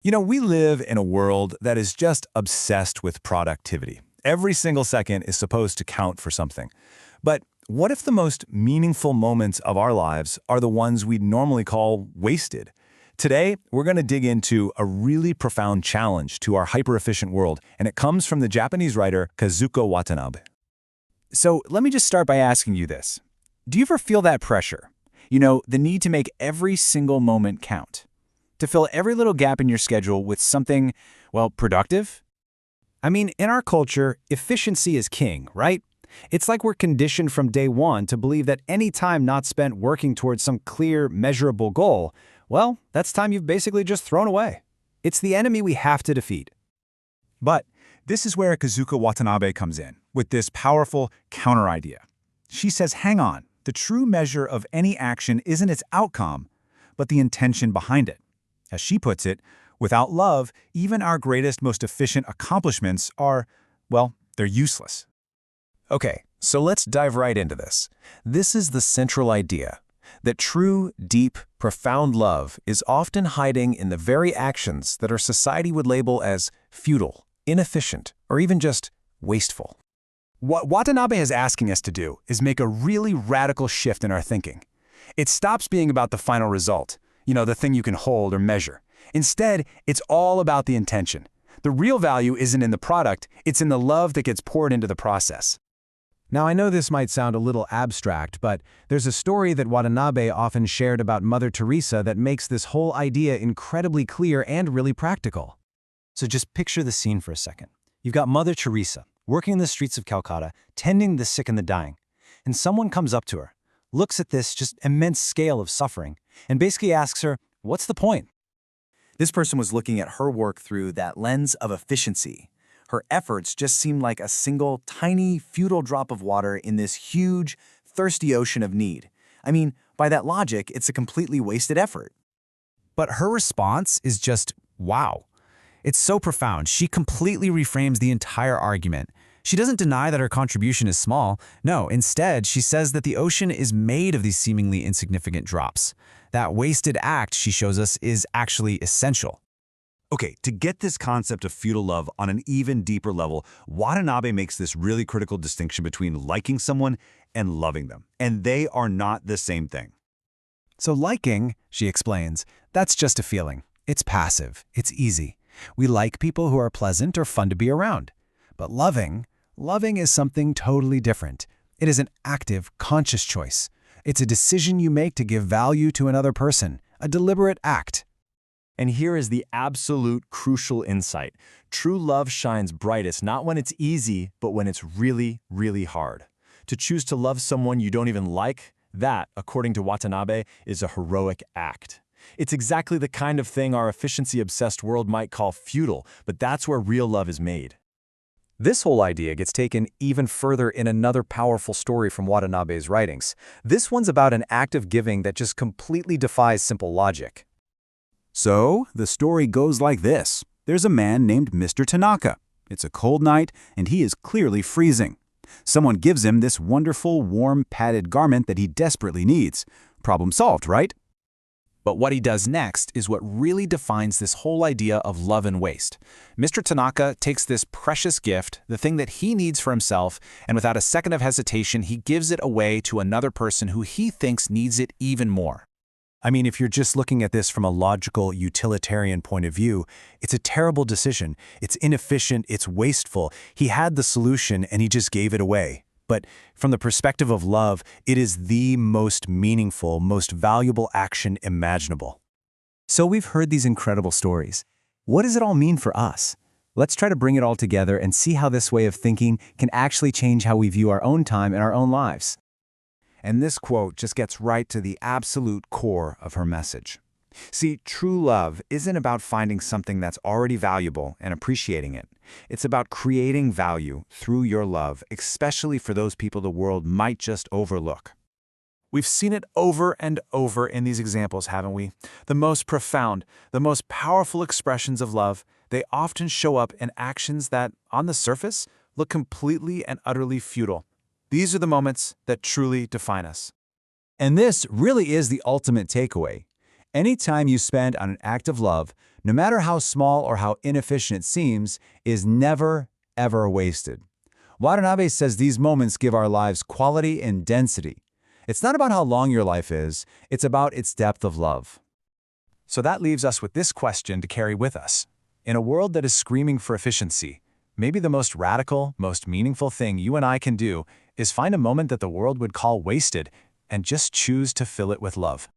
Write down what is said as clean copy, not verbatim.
We live in a world that is just obsessed with productivity. Every single second is supposed to count for something. But what if the most meaningful moments of our lives are the ones we'd normally call wasted? Today, we're going to dig into a really profound challenge to our hyper-efficient world, and it comes from the Japanese writer Kazuko Watanabe. So let me just start by asking you this. Do you ever feel that pressure? The need to make every single moment count? To fill every little gap in your schedule with something, productive? I mean, in our culture, efficiency is king, right? It's like we're conditioned from day one to believe that any time not spent working towards some clear, measurable goal, that's time you've basically just thrown away. It's the enemy we have to defeat. But this is where Kazuko Watanabe comes in, with this powerful counter-idea. She says, hang on, the true measure of any action isn't its outcome, but the intention behind it. As she puts it, without love, even our greatest, most efficient accomplishments are, they're useless. Okay, so let's dive right into this. This is the central idea, that true, deep, profound love is often hiding in the very actions that our society would label as futile, inefficient, or even just wasteful. What Watanabe is asking us to do is make a really radical shift in our thinking. It stops being about the final result, the thing you can hold or measure. Instead, it's all about the intention. The real value isn't in the product, it's in the love that gets poured into the process. Now, I know this might sound a little abstract, but there's a story that Watanabe often shared about Mother Teresa that makes this whole idea incredibly clear and really practical. So just picture the scene for a second. You've got Mother Teresa working in the streets of Calcutta, tending the sick and the dying, and someone comes up to her, looks at this just immense scale of suffering, and basically asks her, what's the point? This person was looking at her work through that lens of efficiency. Her efforts just seemed like a single, tiny, futile drop of water in this huge, thirsty ocean of need. I mean, by that logic, it's a completely wasted effort. But her response is just, wow. It's so profound. She completely reframes the entire argument. She doesn't deny that her contribution is small. No, instead, she says that the ocean is made of these seemingly insignificant drops. That wasted act, she shows us, is actually essential. Okay, to get this concept of futile love on an even deeper level, Watanabe makes this really critical distinction between liking someone and loving them. And they are not the same thing. So liking, she explains, that's just a feeling. It's passive. It's easy. We like people who are pleasant or fun to be around. But loving is something totally different. It is an active, conscious choice. It's a decision you make to give value to another person, a deliberate act. And here is the absolute crucial insight. True love shines brightest not when it's easy, but when it's really, really hard. To choose to love someone you don't even like, that, according to Watanabe, is a heroic act. It's exactly the kind of thing our efficiency-obsessed world might call futile, but that's where real love is made. This whole idea gets taken even further in another powerful story from Watanabe's writings. This one's about an act of giving that just completely defies simple logic. So, the story goes like this. There's a man named Mr. Tanaka. It's a cold night, and he is clearly freezing. Someone gives him this wonderful, warm, padded garment that he desperately needs. Problem solved, right? But what he does next is what really defines this whole idea of love and waste. Mr. Tanaka takes this precious gift, the thing that he needs for himself, and without a second of hesitation, he gives it away to another person who he thinks needs it even more. I mean, if you're just looking at this from a logical, utilitarian point of view, it's a terrible decision. It's inefficient, it's wasteful. He had the solution and he just gave it away. But from the perspective of love, it is the most meaningful, most valuable action imaginable. So we've heard these incredible stories. What does it all mean for us? Let's try to bring it all together and see how this way of thinking can actually change how we view our own time and our own lives. And this quote just gets right to the absolute core of her message. See, true love isn't about finding something that's already valuable and appreciating it. It's about creating value through your love, especially for those people the world might just overlook. We've seen it over and over in these examples, haven't we? The most profound, the most powerful expressions of love, they often show up in actions that, on the surface, look completely and utterly futile. These are the moments that truly define us. And this really is the ultimate takeaway. Any time you spend on an act of love, no matter how small or how inefficient it seems, is never, ever wasted. Watanabe says these moments give our lives quality and density. It's not about how long your life is, it's about its depth of love. So that leaves us with this question to carry with us. In a world that is screaming for efficiency, maybe the most radical, most meaningful thing you and I can do is find a moment that the world would call wasted and just choose to fill it with love.